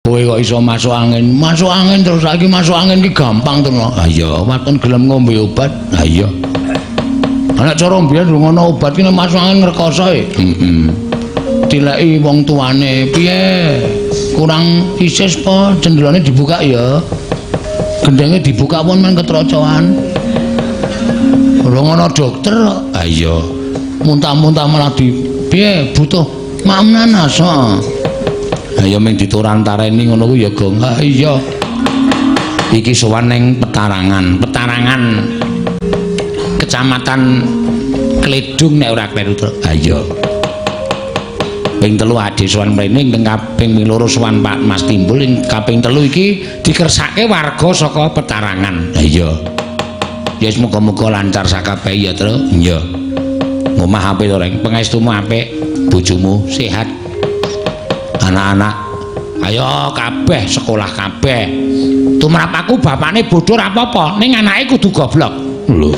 Kowe kok iso masuk angin? Masuk angin terus saiki masuk angin ki gampang to. Ah iya, waton gelem ngombe obat. Ah iya. Ana cara mbiyen ngono obat ki masuk angin ngrekoso e. Heeh. Dileki wong tuane, piye? Kurang isis po jendelane dibuka ya. Gendenge dibuka pun men ketrocoan. Ora ngono dokter. Ah iya. Muntah-muntah malah piye butuh mak nanas. Ayo ming diturantareni ngono ku ya Gong. Ha iya. Iki sowan ning Petarangan. Petarangan Kecamatan Kledung nek ora kleru to. Ha iya. Ping 3 ade sowan mrene, ping 2 sowan Pak Mas Timbul, kaping 3 iki dikersake warga saka Petarangan. Ha iya. Ya semoga-moga lancar sakabeh ya, Tru. Iya. Ngomah apik to, Reng. Pangestumu apik, bojomu sehat. Anak-anak ayo kabeh sekolah kabeh tumrap aku bapakne bodho ora apa-apa ning anake kudu goblok lho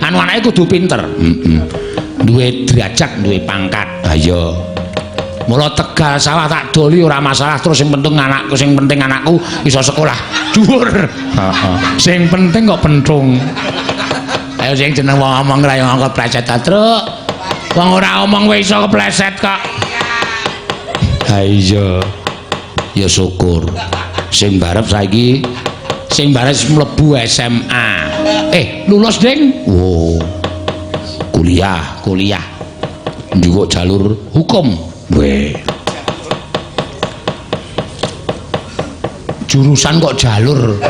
anu anake kudu pinter duwe derajat duwe pangkat ayo mula Tegal sawah tak doli ora masalah terus sing penting anakku iso sekolah dhuwur sing penting kok pentung ayo sing jeneng wong omong ra yo angkat pleset ta truk wong ora omong wis iso kepleset kok. Iya ya syukur sing barep saiki sing barep mlebu SMA lulus ding kuliah njupuk jalur hukum weh jurusan kok jalur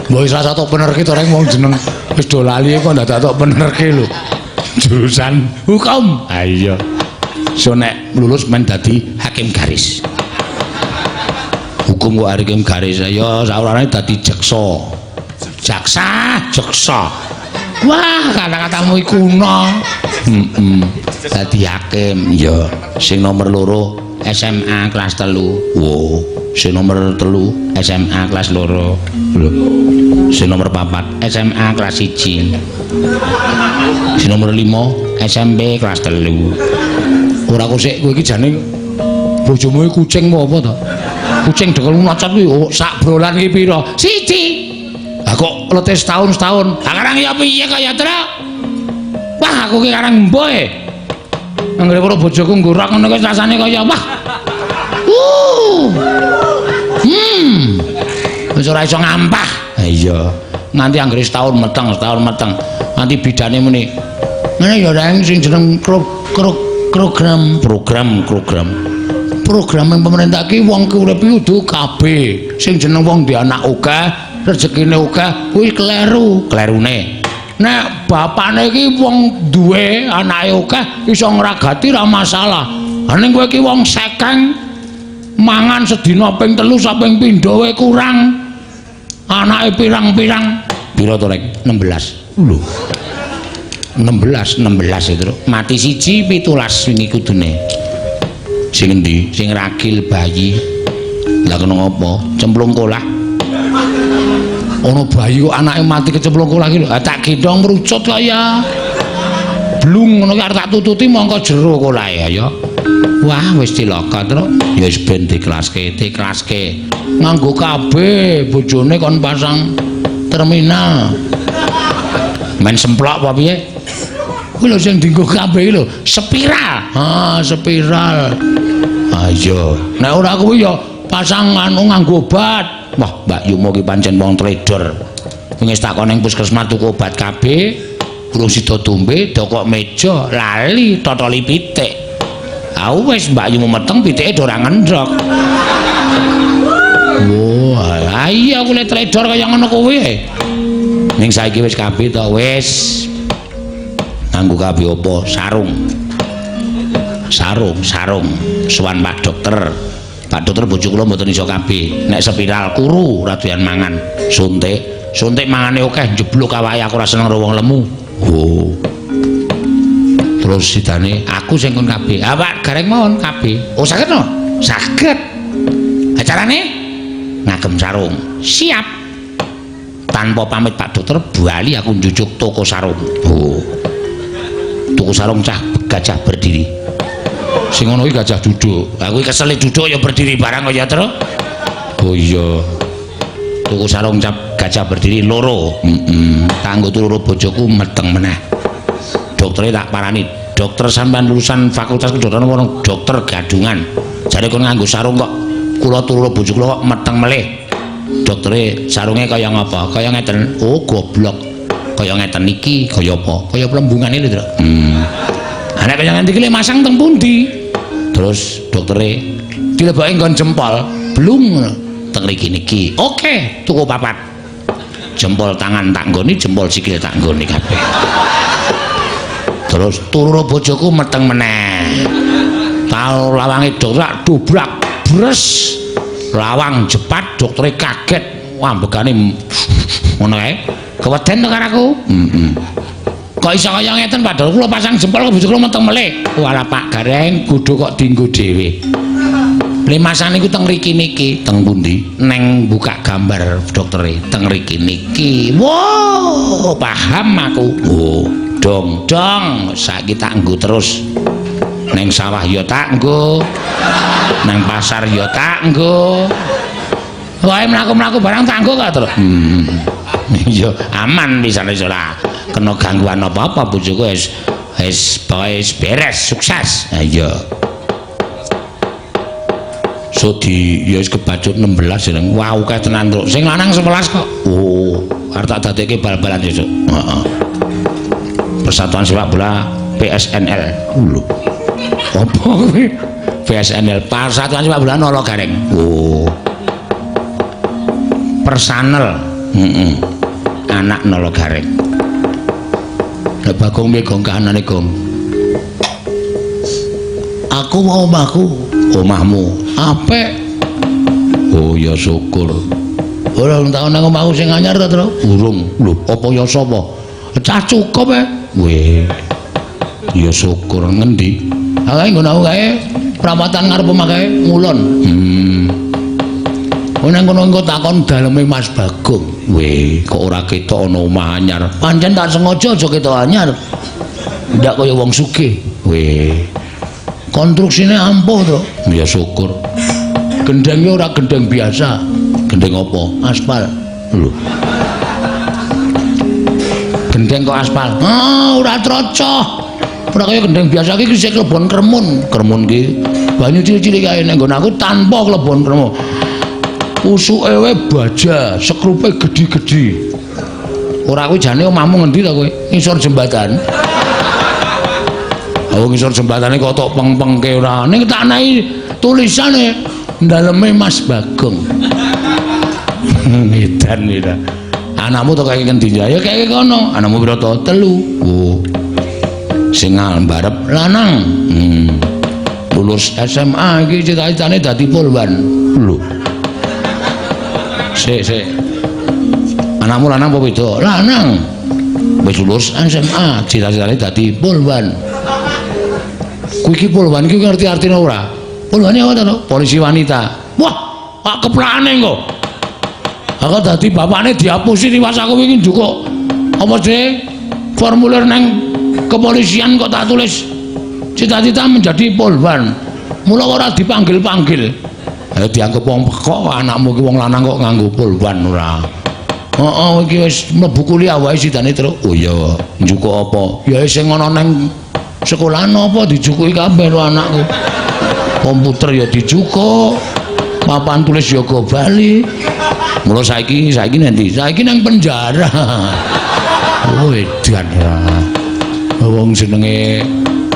mbok salah satu penerke to rek wong jeneng wis do lali kok ndak tak penerke lho jurusan hukum iya so nek lulus men dadi hakim garis hukum kok hakim garis ya saurane dadi jaksa wah kata-katamu iku kuno dadi hakim ya sing nomor 2 SMA kelas 3 wow sing nomor 3 SMA kelas 2 lho sing nomor 4 SMA kelas 1 sing nomor 5 SMP kelas 3 ora kok sik kowe iki jane bojomu kucing apa to? Kucing dekel nocot kuwi sak brolan iki pira? 1. Lah kok lete setahun. Lah karang ya piye kaya Tru? Wah aku ki karang mboe. Anggere karo bojoku nggurak ngono kuwi rasane kaya wah. Wis ora iso ngampah. Ha iya. Nganti anggere setahun meteng. Nanti bidane muni. Ngene ya reng sing jeneng program yang pemerintah ki wong ki urip kudu kabeh sing jeneng wong di anak akeh rezekine akeh kuwi klerune nek bapakne ki wong duwe anake akeh iso ngragati ra masalah ning kowe ki wong sekeng mangan sedina ping 3 sampe ping 2 wae kurang anake pirang-pirang pira to rek 16 lho 16 itu mati 1 17 wingi kudune sing endi sing ragil bayi lah kena ngopo cemplung kolah ono bayi kok anake mati kecemplung kolah iki lho tak gendong merucut kaya blung ngono ki arep tak tututi mongko jero kolahe ya wah wis cilaka Tru ya wis ben diklaske nganggo kabeh bojone kon pasang terminal main semplok apa piye kuwi lho sing dienggo kabeh lho spiral spiral ayo nek ora kuwi ya pasang anu nganggo obat wah Mbak Yumo ki pancen wong trader wis takon ning puskesmas tuku obat kabeh urung sida tumbe dokok meja lali totoli pitik wis Mbak Yumo meteng pitike do ora ngendrok wah iya kuwi trader kaya ngono kuwi ning saiki wis kabeh to wis nganggo kabeh apa sarung sowan Pak Dokter bojo kula mboten iso kabeh nek spiral kuru ora doyan mangan suntik mangane akeh njebluk awake aku ora seneng karo wong lemu terus sidane aku sing kon kabeh Pak gareng mawon kabeh saged no saged acarane ngagem sarung siap tanpa pamit Pak Dokter bali aku njujuk toko sarung toko sarung cah gajah berdiri Sing ngono iki gajah duduk. Aku iki kesel duduk ya berdiri barang kaya terus. Oh iya. Tuku sarung cap gajah berdiri loro. Kanggo turu bojoku meteng meneh. Doktere tak parani, dokter sampean lulusan fakultas kedokteran apa dokter gadungan. Jare kon nganggo sarung kok kula turu bojoku kok meteng melih. Doktere sarunge kaya ngapa? Kaya ngeten. Oh goblok. Kaya ngeten iki kaya apa? Kaya plembungane lho, Tru. Nek kaya ngene iki lek masang teng pundi? Terus doktere dilebokke nggon jempol, blung teng mriki niki. Oke, tuku papat. Jempol tangan tak nggoni, jempol sikil tak nggoni kabeh. Terus turu bojoku meteng meneh. Tau lawange dokter dobrak bres. Lawang jepat doktere kaget. Wah, ambegane ngono kae. Keweden to karo aku? Kok iso kaya ngeten padahal kula pasang jempol bojo kula meteng melih. Walah Pak Gareng kudu kok dienggo dhewe. Le masan niku teng mriki niki, teng pundi? Neng buka gambar doktere teng mriki niki. Wow, paham aku. Oh, dong saiki tak nggo terus. Neng sawah ya tak nggo. Neng pasar ya tak nggo. Wae mlaku-mlaku barang tak nggo kok terus. Iya, aman pisan iso lah. Kena gangguan apa-apa bojoku wis beres, sukses. Ha iya. So ya wis kebacut 16 jeneng. Wah, akeh tenan, Truk. Sing lanang 11 kok. Oh, arep tak dadekke bal-balan sesuk. Heeh. Persatuan Sepak Bola PSNL. Lho. Apa kuwi? PSNL, Persatuan Sepak Bola Nolo Gareng. Oh. Personal. Anak Nolo Gareng. Lah Bagong piye Gong kahanane Gong? Aku mau omahmu. Apik. Oh ya syukur. Ora tau nang omahku sing anyar to, Tru? Urung. Lho, apa ya sapa? Cah cukup Weh. Ya syukur ngendi? Kae nggon aku kae perawatan ngarep omah kae ngulon. Nang kono engko takon daleme Mas Bagong. Weh, kok ora ketok ana omah anyar. Pancen tak sengaja aja ketok anyar. Ndak kaya wong sugih. Weh. Konstruksine ampuh to. Ya syukur. Gendenge ora gendeng biasa. Gendeng apa? Aspal. Lho. Gendeng kok aspal. Ora trocoh. Ora kaya gendeng biasa iki sik klebon kremun. Kremun ki banyu cilik-cilik kae nek nggon aku tanpa klebon kremun. Usuke wae baja, sekrupe gedhi-gedhi. Ora kuwi jane omahmu ngendi to kowe? Ngisor jembatan. Oh ngisor jembatane kok tok peng-pengke ora. Ning tak nahi tulisane daleme Mas Bagong. Edan ira. Anakmu to kaya ngendi ya? Ya kaya kono. Anakmu pira to? 3. Oh. Sing mbarep lanang. Lulus SMA iki cita-citane dadi polwan. Lho. Sik. Anakmu lanang apa beda? Lanang. Wis lulus SMA, cita-citane dadi polwan. Kuwi iki polwan iki ngerti artine ora? Polwane apa to? Polisi wanita. Wah, kok keplane kok. Aku dadi bapakne dihapusi tiwas aku wingi njukuk. Apa sih? Formulir nang kepolisian kok tak tulis cita-cita menjadi polwan. Mula ora dipanggil-panggil. Ayo dianggep wong pekok anakmu ki wong lanang kok nganggo polwan ora. Heeh, iki wis mlebu kuliah wae sidane terus. Oh iya, njukuk apa? Ya sing ana nang sekolahan apa dijukuki kabeh lho anakku. Komputer ya dijukuk. Papan tulis ya go bali. Mula saiki nanti. Saiki nang penjara. Oh edan ya. Wong jenenge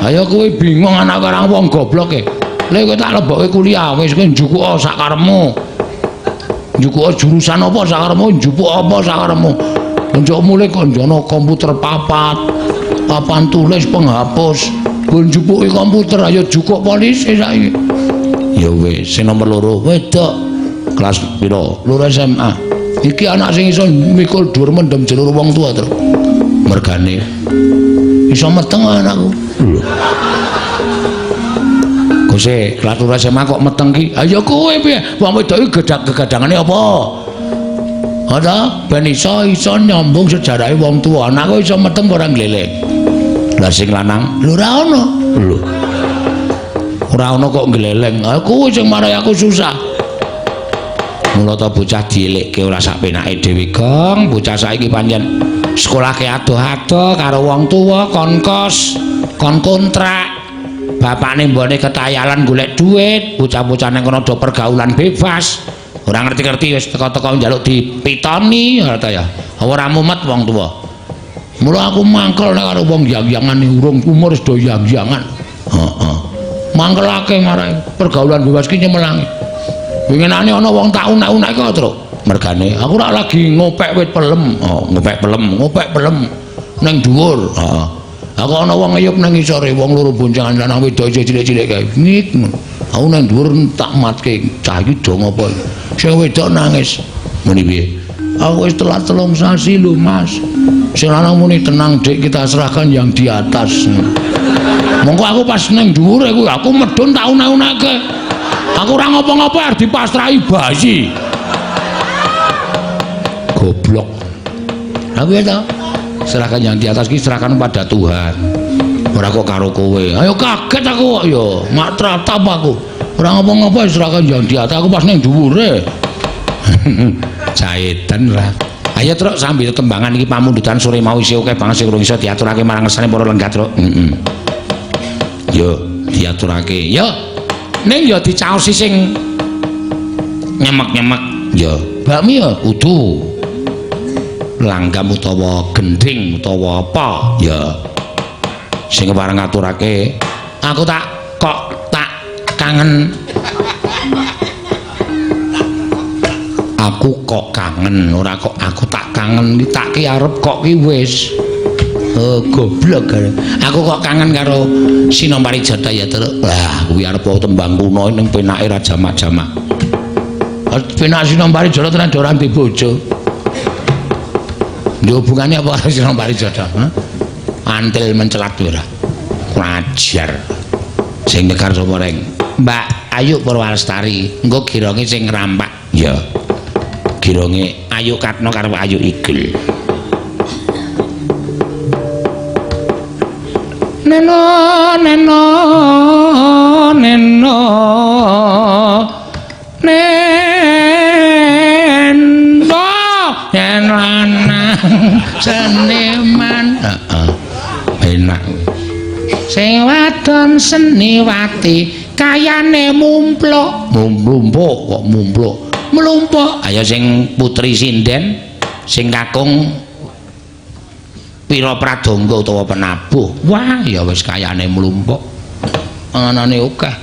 ayo kowe bingung anak karang wong goblok e. Lha kowe tak lebokke kuliah wis kowe njupuk sak karepmu. Njupuk jurusan apa sak karepmu, njupuk apa sak karepmu. Njupuk mulih kok njono komputer papan tulis penghapus. Gon njupuki komputer ayo jukuk polisi saiki. Ya wis, sing nomor 2 wedok. Kelas pira? 2 SMA. Iki anak sing iso mikul dhuwur mendem jelur wong tua terus. Mergane iso meteng anakku. Lho. Kose kelas 2 SMA kok meteng ki? Ayo kowe piye? Wong wedok iki gegadangane apa? Ada ben iso nyambung sejarahe wong tua. Anakku iso meteng ora glelek. Lah sing lanang, lho ora ono. Lho. Ora ana kok gleleng. Aku sing marai aku susah. Mula ta bocah dielekke ora sak penake dhewe, Gong. Bocah saiki pancen sekolahke ado-ado karo wong tuwa kon kos, kon kontrak. Bapakne mbone ketayalan golek duit, bocah-bocah nang kono do pergaulan bebas. Ora ngerti-ngerti wis teko-teko njaluk dipitoni kata ya. Ora mumet wong tuwa. Mula aku mangkel nek karo wong yang-yangan urung umur wis do yang-yangan. Heeh. Mangkelake marai pergaulan bebas ki nyemelangi. Winginane ana wong tak unek-unek kok, Truk. Mergane aku ora lagi ngopek wit pelem. Oh, ngopek pelem ning dhuwur. Heeh. Aku ana wong ngeyup nang isore, wong loro boncengan lanang wedok cilik-cilik kae. Ngik. Aku nang dhuwur tak matke, cah iki do ngopo. Sing wedok nangis. Muni piye? Aku wis telat 3 sasi lho, Mas. Sing lanang muni tenang, Dik, kita serahkan yang di atas. Monggo aku pas nang dhuwur aku medhun tak unek-uneke. Aku ora ngopo-ngopo arep dipasrahi bayi. Goblok. Apa ya ta? Serahkan yang di atas ki serahkan pada Tuhan. Ora kok karo kowe. Ayo kaget aku kok ya, mak tratap aku. Ora ngopo-ngopo serahkan yang di atas, aku pas nang dhuwure. Jaetan lah. Ayo Truk sambil kembangan iki pamundutan sore mau isih akeh banget sing urung iso diaturake marang ngersane para lenggat, Truk. Yo diaturake. Yo ning ya dicaosi sing nyemek-nyemek. Ya, bakmi ya kudu langgam utawa gending utawa apa ya sing kepareng ngaturake. Aku tak kangen. Aku kok kangen, ora kok aku tak kangen, tak ki arep kok ki wis. Oh, goblok. Aku kok kangen karo Sinombari Jata ya, Truk. Lah, kuwi arep tembang kuno ning penake ra jamak-jamak. Penak Sinombari Jata tenan ora ndek bojo. Ndek hubungane apa karo Sinombari Jata? Antil mencelat ora. Wajar. Sing nekar sapa reng? Mbak Ayu Purwalestari, engko gironge sing ngrampak. Ya. Gironge Ayu Katno karo Ayu Igel. Neno neno neno nendo yen lanang seniman enak sing wadon seniwati kayane mumpluk kok mumpluk mlumpuk ayo sing putri sinden sing kakung Pira Pradangga utawa penabuh. Wah, ya wis kayane mlumpuk. Anane akeh.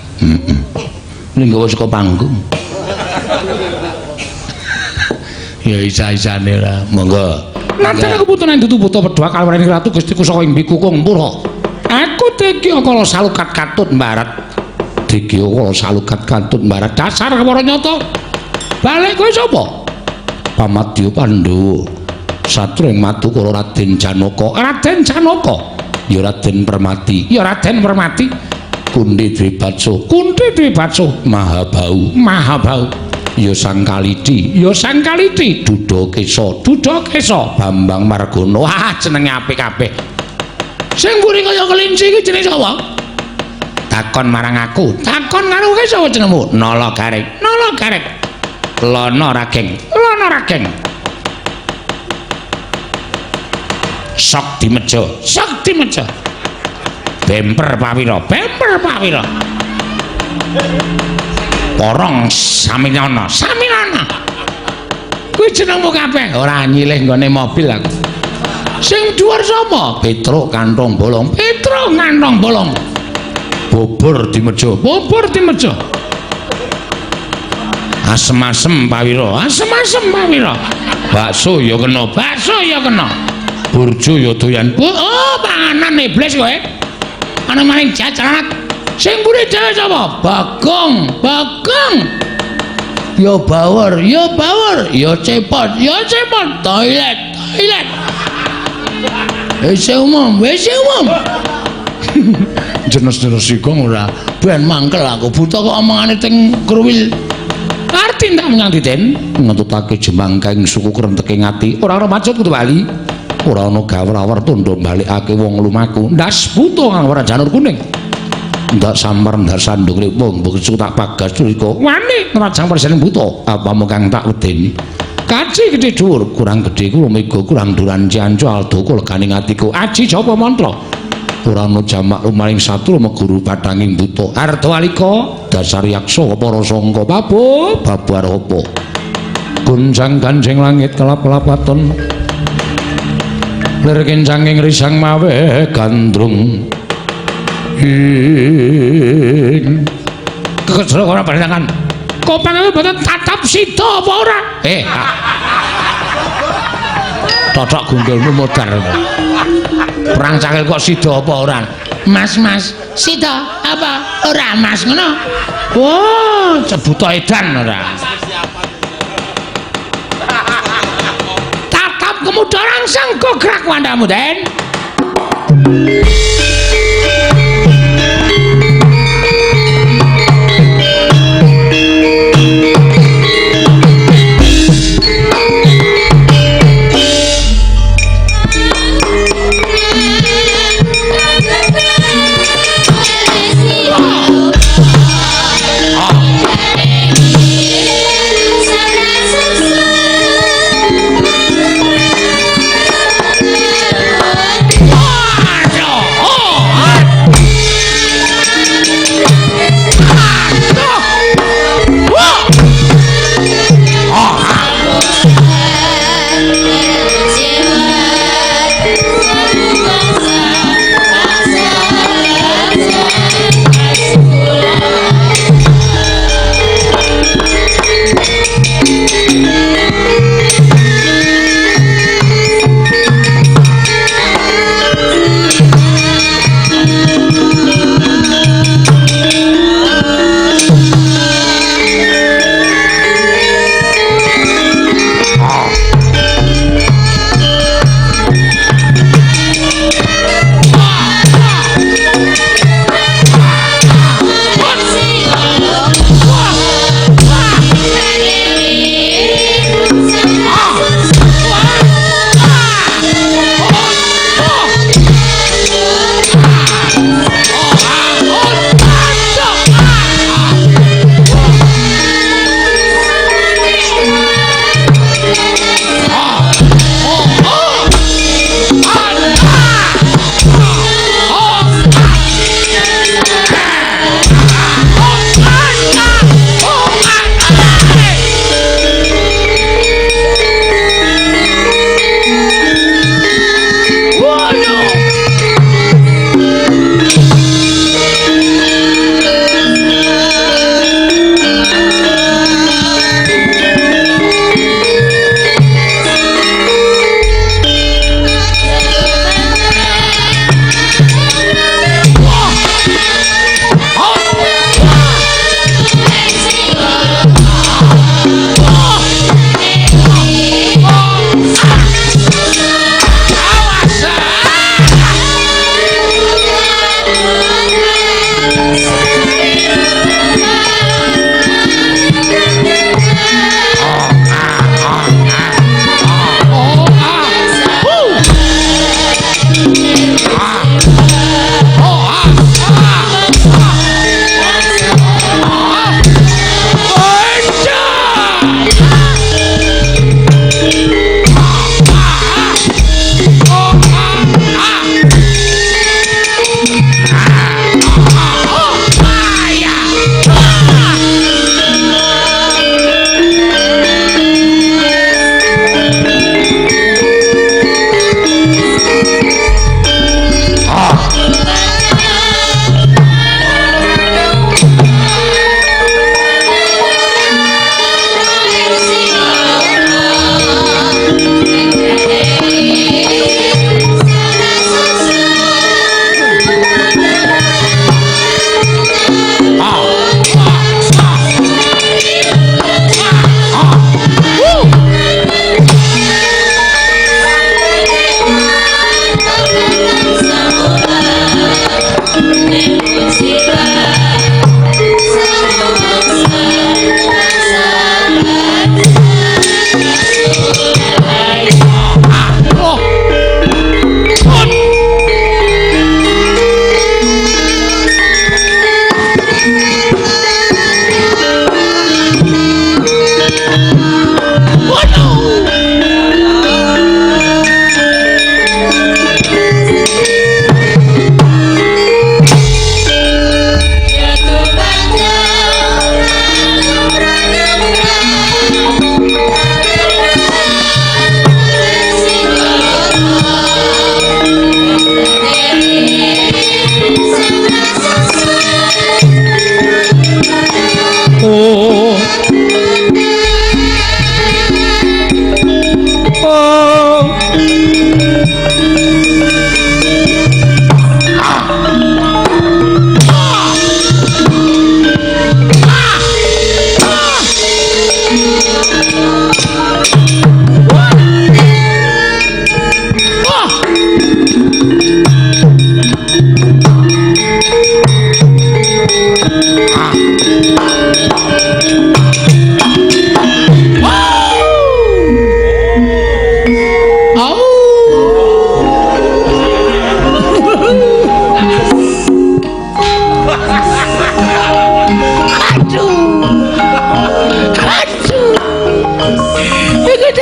Ning gawa saka panggung. Ya isa-isane ora. Monggo. Nanti aku putunan dudu buta pedha kalwarene ratu Gustiku saka imbiku kumpura. Aku teki kala salukat katut mbarat. Teki kala salukat katut mbarat. Dasar kawara nyata. Balik kowe sapa? Pamadya Pandhawa. Satring matu karo Raden Janaka. Raden Janaka ya Raden Permati. Ya Raden Permati. Kunti Dwibatsa. Kunti Dwibatsa Mahabau. Ya Sang Kalidi. Ya Sang Kalidi. Dudakesa Bambang Margana. Wah, jenenge apik kabeh. Sing mburi kaya kelinci iki jenenge sapa? Takon marang aku. Takon karo kowe sapa jenengmu? Nala Gareng. Lono Rageng. Sakti Meja. Bemper Pawira. Porong Saminana. Kuwi jenengmu kabeh. Ora nyilih nggone mobil aku. Sing dhuwur sapa? Petruk Kantong Bolong. Bobor di Meja. Asem-asem Pawira. Bakso ya kena. Burjo ya doyan. Oh, panganan iblis kowe. Ana maring jajaran. Sing mburi dhewe sapa? Bagong. Ya bawor. Ya cepot. Toilet. Wis umum. Jenis-jenis sikong ora ben mangkel aku buta kok omongane teng kruwil. Arti ndak menyang diten ngentutake jemangkaing suku krenteke ngati. Ora maksud kudu bali. Ora ana gawrawar tondo balikake wong lumaku. Ndas buta kang ora janur kuning. ndak samar ndar sandung lipung bungsu tak pagas durika wani nrajang persen buta apa kang tak wedeni kaci gedhe dhuwur kurang gedhe kula mega kurang duran ciancu aldo kula ganing atiku aji japa mantra ora ana jamak rumaring satru meguru bathanging buta arda alika dasar yaksa para sangka pabuh babar apa gunjang ganjing langit kelap-kelap waton lir kencanging risang mawe gandrung kesel ora panjenengan kok pangawe boten tatap sida apa ora totok gunggulmu modar perang cakil kok sida apa ora mas sida apa ora mas ngono wah cebuta edan ora tatap kemudaran sangko gerak wandamu den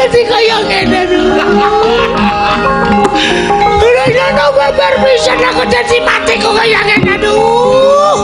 dadi kaya ngene. Ora babar pisan aku dadi mati kok kaya ngene. Aduh.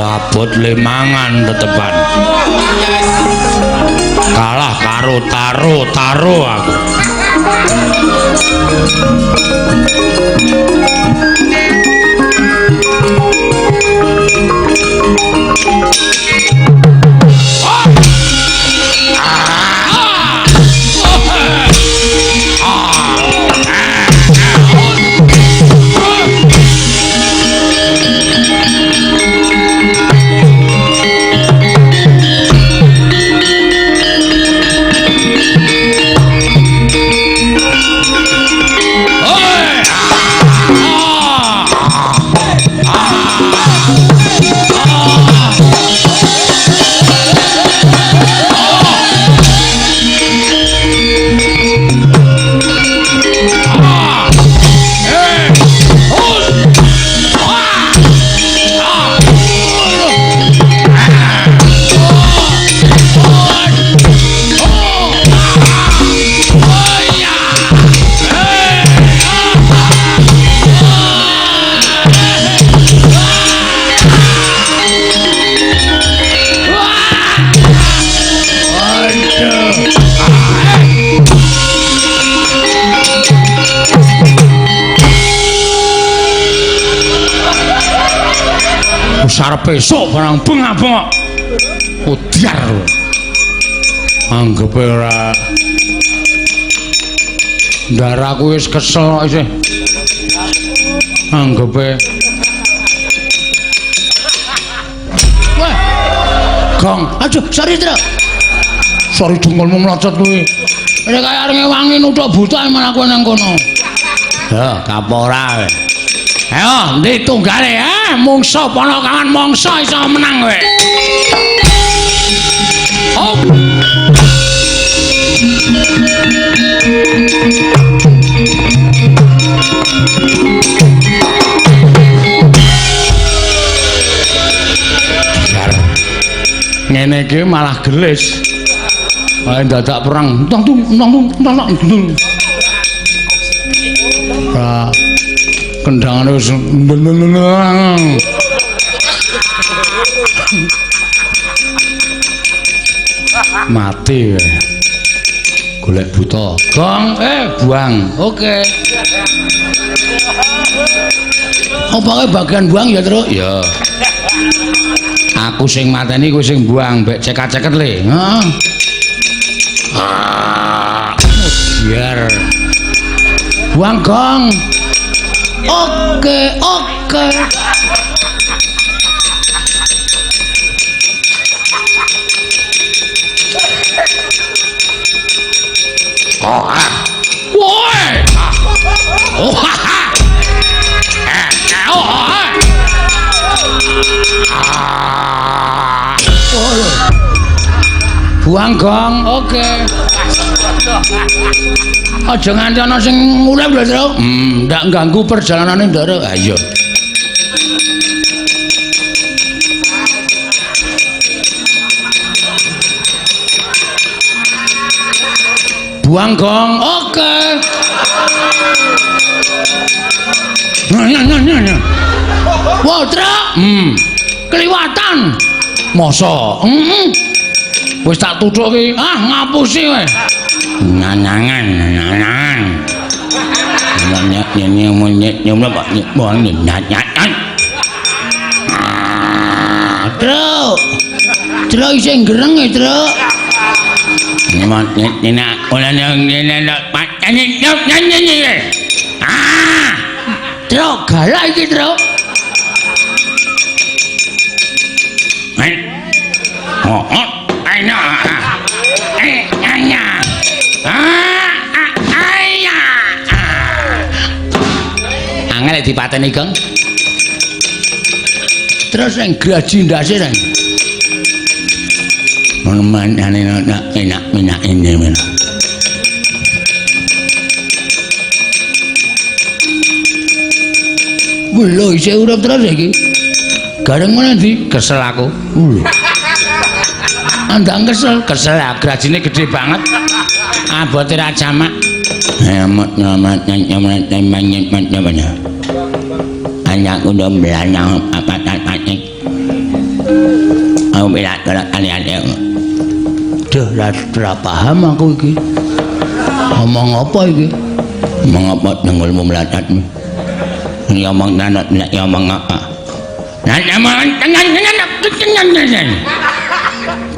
Abot lemangan tetepan kalah karo taro aku sarepe esuk barang bengak-bengok udyar anggep ora ndaraku wis kesel isih anggepe wah Gong aduh sorry Tru sorry dengkulmu mlocot kuwi nek kaya areng wangi nuthuk buta men aku nang kono ya kapora ayo ndi tunggale mungsa ponokawan mangsa iso menang kowe hop ngene iki malah gelis ae dadak perang tung kendangane wis mati golek buta Gong buang oke opake bagian buang ya Tru ya aku sing mateni kowe sing buang mbek ceket-ceket le heeh biar buang Gong oke woi buang Gong oke aja nganti ana sing urip lho Tru ndak ganggu perjalanane ndara ayo buang Gong oke nya wah Tru kliwatan masa wis tak tuthuk iki ngapusi kowe nanangan Tru isih gereng ya Tru Tro galak iki, Tro. Angel dipateni, Kang. Terus yang graji ndase nang. Manane enak ini men. Lho isih urip terus iki. Gareng mana ndi? Kesel aku. Andang kesel ya, grajine gede banget. Abote ra jamak. Nyamat anakku udah belanang apa-apa. Aku bilang kalian duh, ra paham aku iki. Ngomong apa iki? Ngomong apa nengulmu melatatmu? Ngomong nanat, ngomong apa?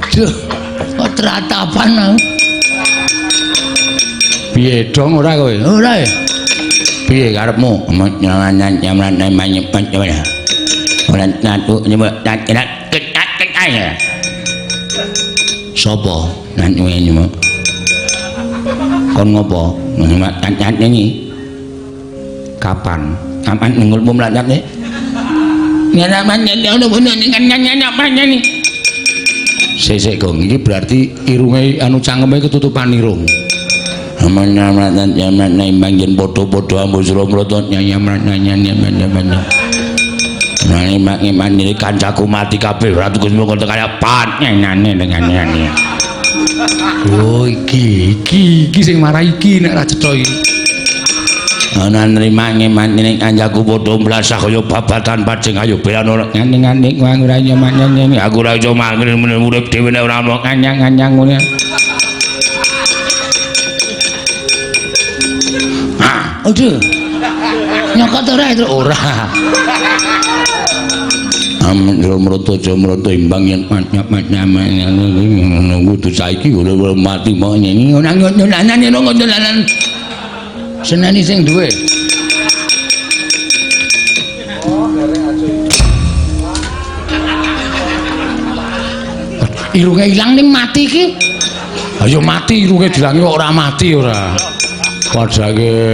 Duh, kok teratapan aku? Piye dong ora kowe? Ora ya? Piye karepmu? Sopo nan nyuwun kon ngopo ngat nyanyi kapan nengulmu melatat nih nyanyi sesek gong ini berarti irunge anu cangkeme ketutupan irung aman-aman jaman nembang yen podo-podo ambu sira mrotot nyanyi nani mak ini kancaku mati kabeh ratu Gusmu kok kaya pat nyanyi dengan nyanyi. Oh iki sing marah iki nek ra cetha iki. Ana nrima ngeman ning kancaku padha mblasah kaya babatan pajeng ayo belan ora nyanyi wong ora nyanyi aku ora iso mangkel urip dhewe nek ora ono kanyang-kanyang ngene. Aduh. Nyokot ora itu ora. Amin mroto imbang yen nunggu tu saiki ora mati mau nyanyi dolanan seneni sing duwe irunge ilang ning mati iki ayo mati irunge dilangi kok ora mati ora padake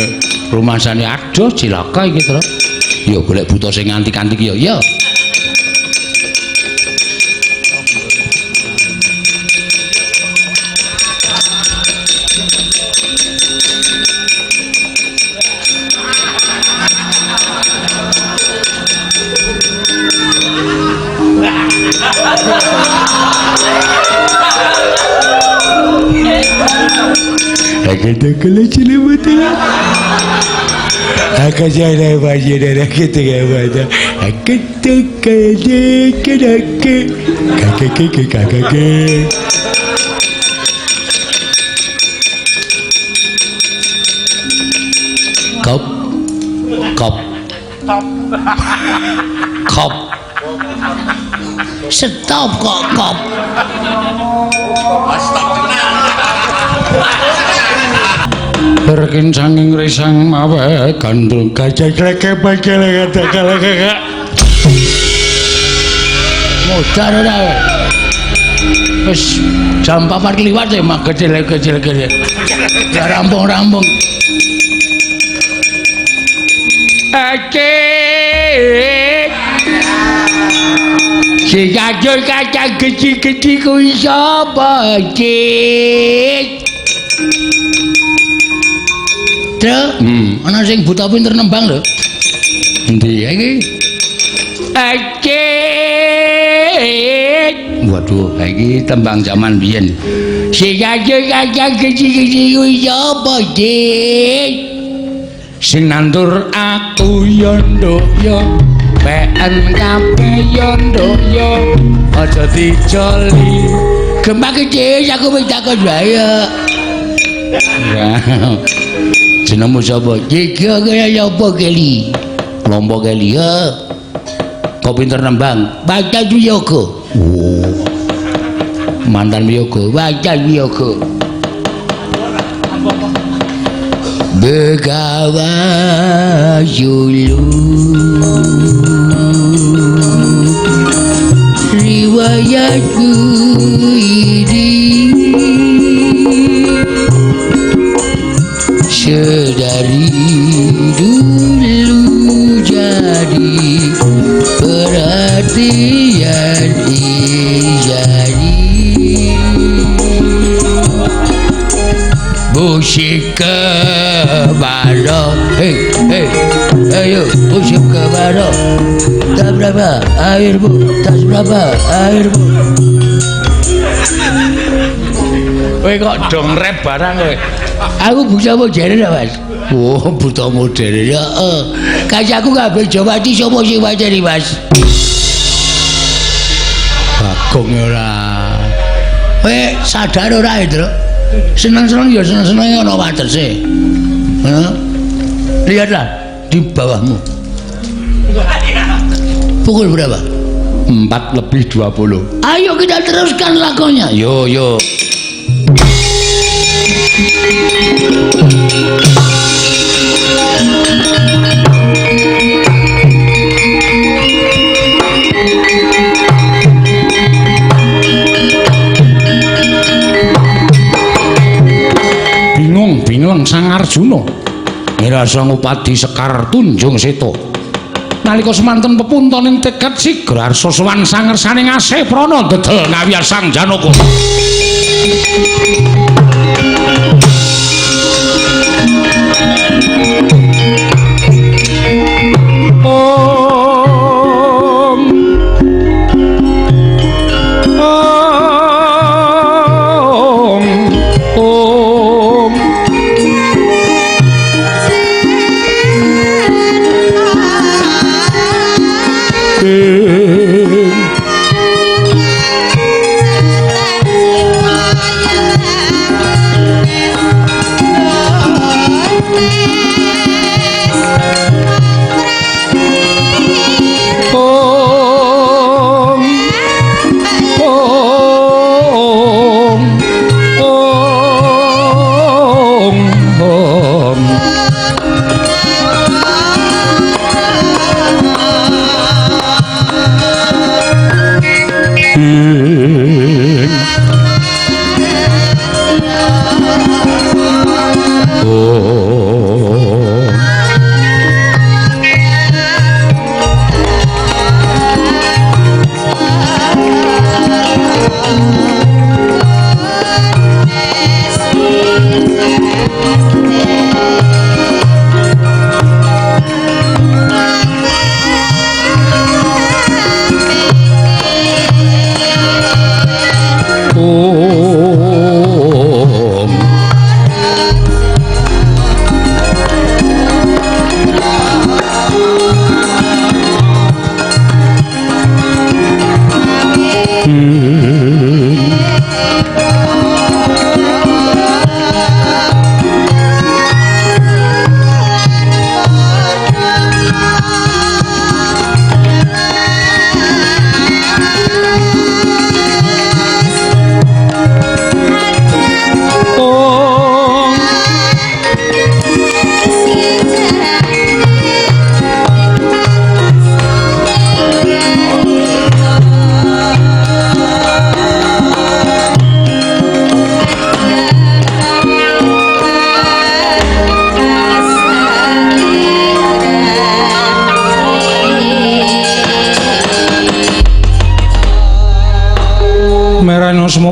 rumasane adoh cilaka iki terus ya golek buta sing antik-antik ya Kita keleci betul. Aku jangan baca dan kita baca. Kita kakak. Kop. Stop kop. Berkin sanging risang mawe kandung gajah kleke bakal kata kakak modar ora wis jam 4 kliwat ya mak kecil ya rampung si gajah kacang kecil kuwi sapa cik Tro, ana sing buta pinter nembang lho. Endi iki? Waduh, iki tembang zaman biyen. Sing kacang kecil kuwi sapa, Dik? Sing nandur aku yo nduk yo, PN kabeh yo nduk yo. Aja dicoli. Gempak iki aku wis takon wae. Jenengmu sapa? Iki kaya apa keli? Kelompok keli ya. Kok pinter nembang? Baca Wiyoga. Oh. Mantan Wiyoga, baca Wiyoga. Begawa yulu riwayatku ini sedari dulu jadi perhatian jadi musik kebaru ayo musik kebaru tas berapa airmu tas berapa airmu kowe kok dong rap barang kowe aku buta modern ya mas oh buta modern ya kacaku kabeh Jawati sapa sing wajari mas Bagong ora kowe sadar ora itu seneng-seneng ya seneng-seneng ana watese. Lihatlah di bawahmu. Pukul berapa? 4:20. Ayo kita teruskan lakonnya. Yo. Bingung Sang Arjuna ngrasa ngupadi Sekar Tunjung Seta nalika semanten pepuntaning tekad sigra arsa sowan sangersaning asih prana dedel ngawiyar Sang Janaka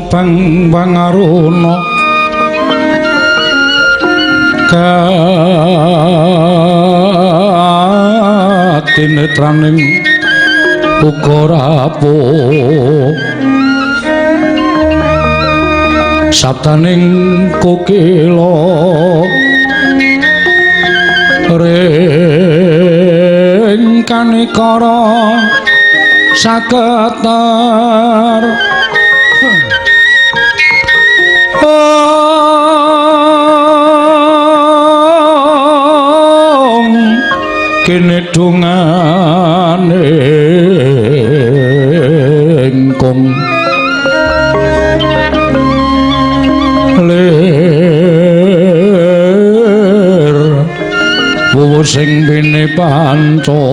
Bang Bangaruna katinetraning uga rapuh sabdaning kokila ring kanikara saketar kene dongane engkong ler sing bene panca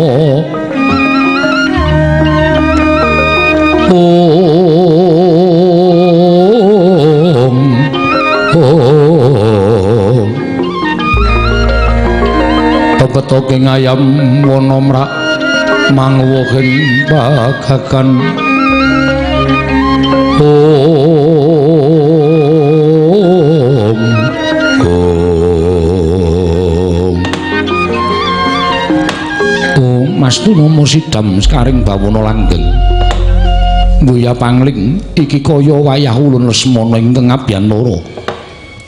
Toke ngayam wana mrak mangwohing bagagan Mas Tunama sidam sekaring bawana langgeng Buya pangling iki kaya wayah ulun Lesmana ing tengabyan loro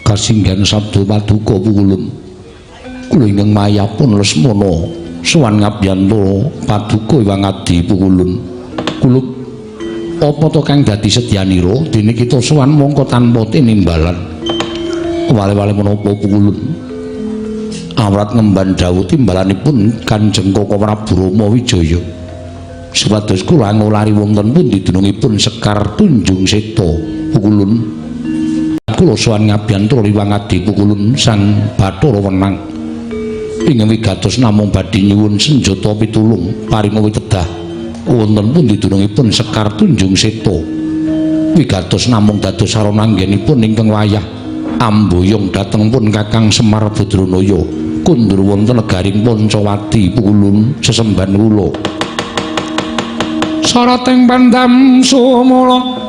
kasinggan sabda paduka pukulun kula ingkang mayapun Lesmana sowan ngabyan loro paduka Hyang Adi pukulun kula apa to kang dadi sedyanira dene kita sowan mongko tanpa tinimbalan wale-wale menapa pukulun awrat ngemban dawuh timbalanipun Kanjeng Koko Prabu Rama Wijaya supados kula ngolari wonten pundi dunungipun Sekar Tunjung Seta pukulun kula sowan ngabyantura Hyang Adi pukulun sang Bathara Wenang ingkang wigatos namung badhe nyuwun senjata pitulung paringa witedah wonten pundi dunungipun Sekar Tunjung Seta wigatos namung dados sarana anggenipun ingkang wayah amboyong dhateng pun Kakang Semar Badranaya kundur wonten negaring Pancawati pukulun sesemban kula sarating pandam sumala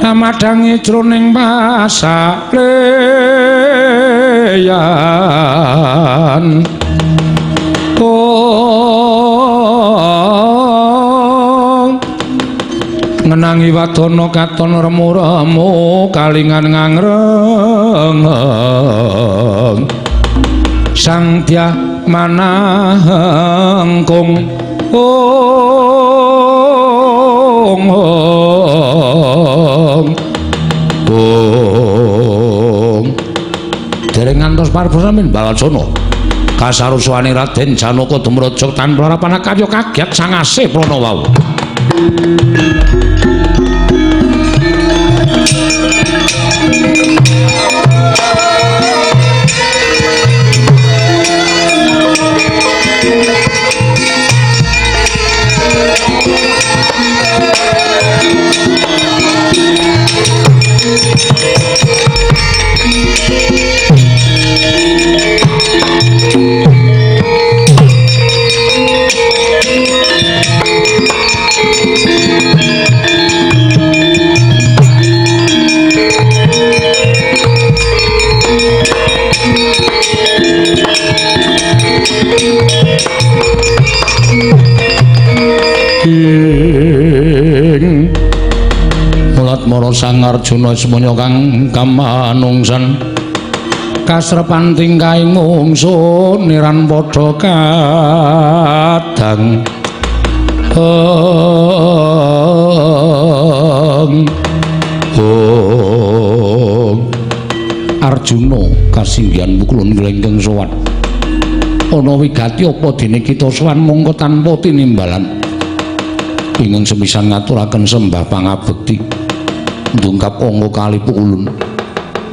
amadangi jroning pasaleyan ngenangi wadana katon remu-remu kalingan ngangreng sang dia manahengkung dereng ngantos paripurna Balacana kasaruswane Raden Janaka Dumraja tanpa harapan karya kaget sangase Pranawau Mulat-mara Sang Arjuna semanya kang kamanungsan kasrepan tingkaing mungsun niran padha kadang Arjuna kasinggihan pukulun glenggeng sowan ana wigati apa dene kita sowan mongko tanpa tinimbalan ingkang sepisan ngaturaken sembah pangabekti ndungkap angga kali pukulun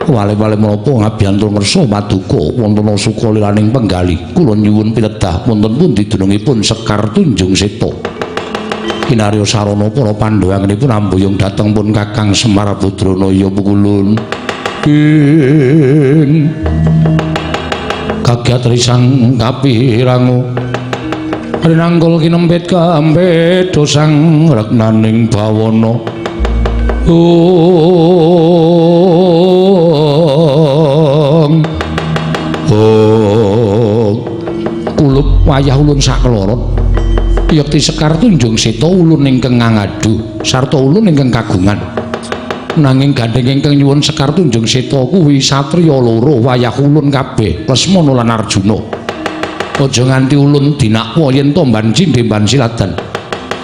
wale-wale menapa ngabyantur ngersa paduka wonten suka liraning penggali kula nyuwun pitedah wonten pundi dunungipun Sekar Tunjung Seta kinarya sarana para pandhawanipun amboyong dhateng pun Kakang Semar Badranaya pukulun kagiat risang kapirangu rinanggul kinempit kambet dosang regnaning bawana kulup wayah ulun sakloron yakti Sekar Tunjung Seta ulun ingkang ngangadu sarta ulun ingkang kagungan nanging gandeng ingkang nyuwun Sekar Tunjung Seta kuwi satriya loro wayah ulun kabeh Lesmana lan Arjuna aja nganti ulun dinakwa yen to mban cindhe mban siladan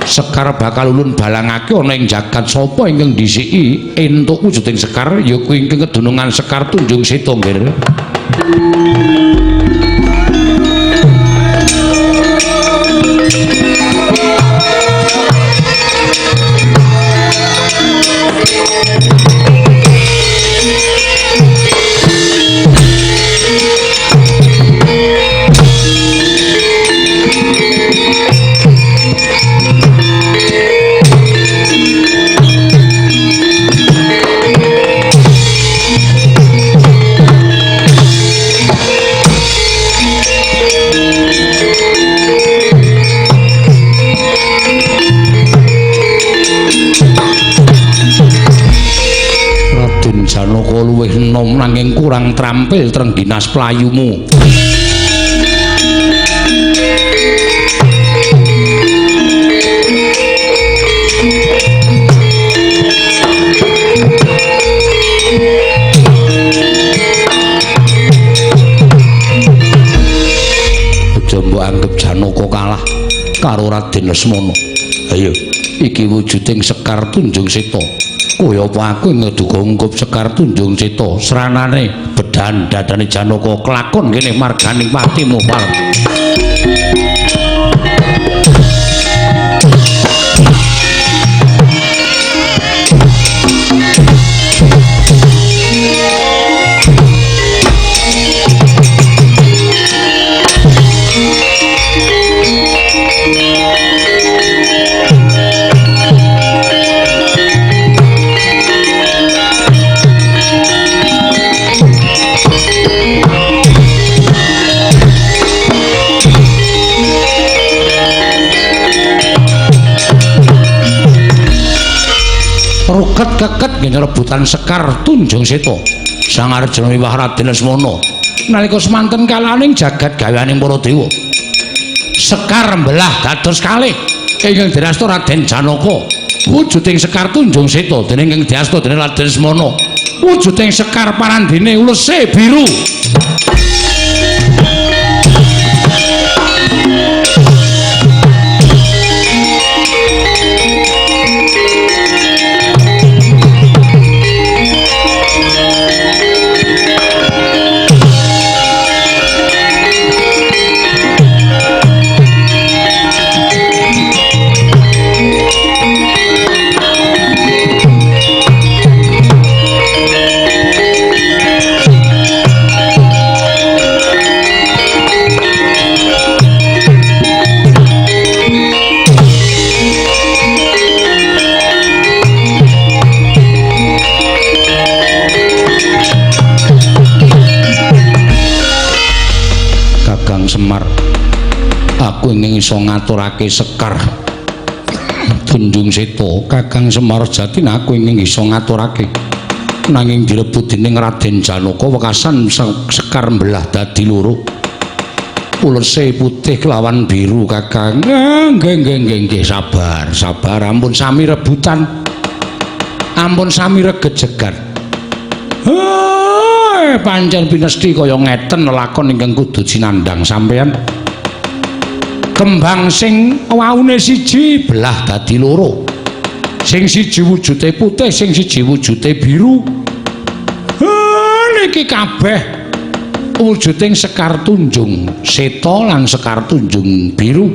Sekar bakal ulun balangake ana ing jagat sapa ingkang disiki entuk wujuding Sekar ya kuwi ingkang kedunungan Sekar Tunjung Seta nggih luwih enom nanging kurang trampil trengginas playumu. Aja mbok anggap Janaka kalah karo Raden Lesmana. Ayo, iki wujuding Sekar Tunjung Seta. Kaya apa aku ngeduga ungkup Sekar Tunjung Seta sranane bedan dadane Janaka kelakon kene marganing patimu parep. Ruket-keket ngene rebutan Sekar Tunjung Seta. Sang Arjuna miwah Raden Lesmana nalika semanten kalaning jagat gaweaning para dewa. Sekar mbelah dados kalih ingkang dirasta Raden Janaka. Wujuding Sekar Tunjung Seta dening ingkang diasta dening Raden Lesmana. Wujuding Sekar parandene ulese biru. Semar, aku ingin iso ngaturake Sekar Tunjung Seta. Kakang Semar Jatin aku ingin iso ngaturake nanging direbut dening Raden Janaka wekasan Sekar mbelah dadi loro. Ulese putih kelawan biru Kakang. Nggih sabar ampun sami rebutan. Ampun sami regejegan. Pancen pinesti kaya ngeten lakon ingkang kudu sinandhang sampeyan. Kembang sing waune siji belah dadi loro. Sing siji wujude putih, sing siji wujude biru. Niki kabeh wujuding Sekar Tunjung Seta lan Sekar Tunjung Biru.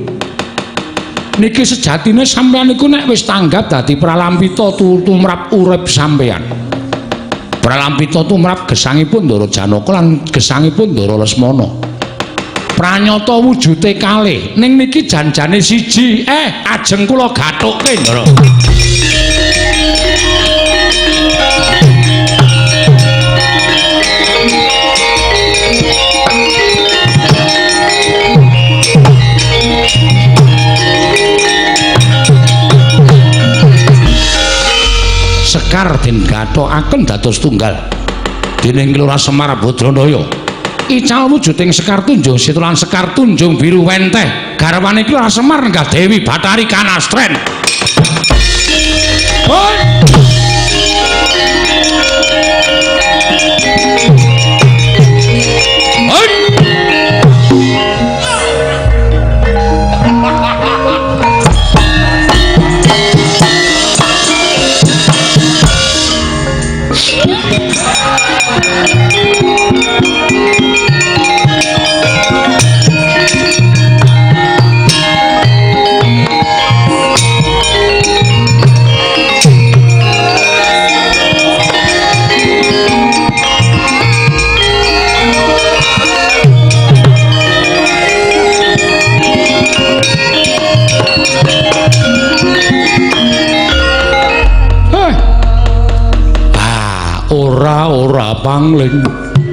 Niki sejatine sampeyan niku nek wis tanggap dadi pralampita tumrap urip sampeyan. Pralampita tumrap gesangipun Ndara Janaka lan gesangipun Ndara Lesmana. Pranyata wujude kalih ning niki janjane siji. Ajeng kula gathukke Ndara. Sekar den gathokaken dados tunggal dening Lurah Semar Badranaya. Ical wujuding Sekar Tunjung Seta lan Sekar Tunjung Biru wenteh garwane iki Lurah Semar nenggah Dewi Bathari Kanastren.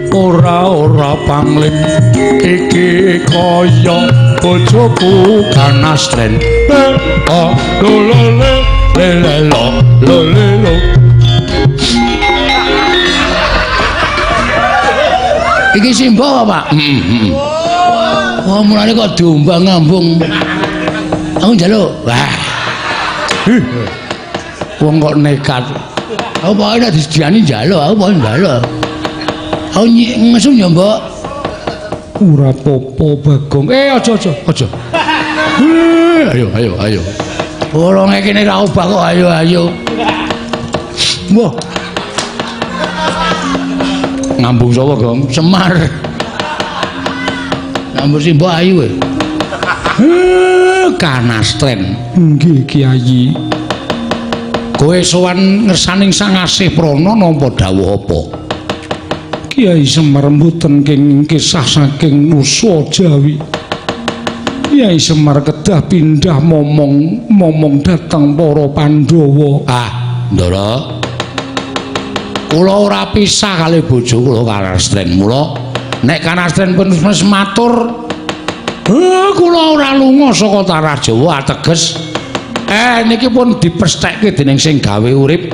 Ora pangling iki kaya bojoku Kanastren. Lolole lelelo lolelo. Iki Simba, Pak. Wah, mulane kok diombang-ambung. Aku njaluk. Wah. Wong kok nekat. Aku pokoke nek disediani njaluk, aku pokoke njaluk. Aku ngesum ya, Mbok. Ora apa-apa, Bagong. Aja. Ayo. Wong kene ra obah kok ayo. Wah. Ngambung sapa, Gong? Semar. Ngambung si Mbok ayu kowe. Kanastren. Nggih, Kyai. Kowe sowan ngersaning Sang Asih Prana napa dawuh apa? Kyai Semar mboten kenging kisah saking Nusa Jawi. Kyai Semar kedah pindah momong dhateng para Pandhawa. Ah, Ndara. Kula ora pisah kalih bojo kula Kanastren. Mula nek Kanastren pun wis matur, kula ora lunga saka tanah Jawa ateges niki pun dipesthekke dening sing gawe urip.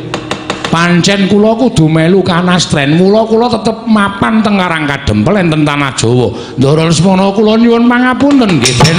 Pancen kula kudu melu Kanastren. Mula kula tetep mapan teng Karangkadempel enten tanah Jawa. Ndara Lesmana kula nyuwun pangapunten nggih, Den.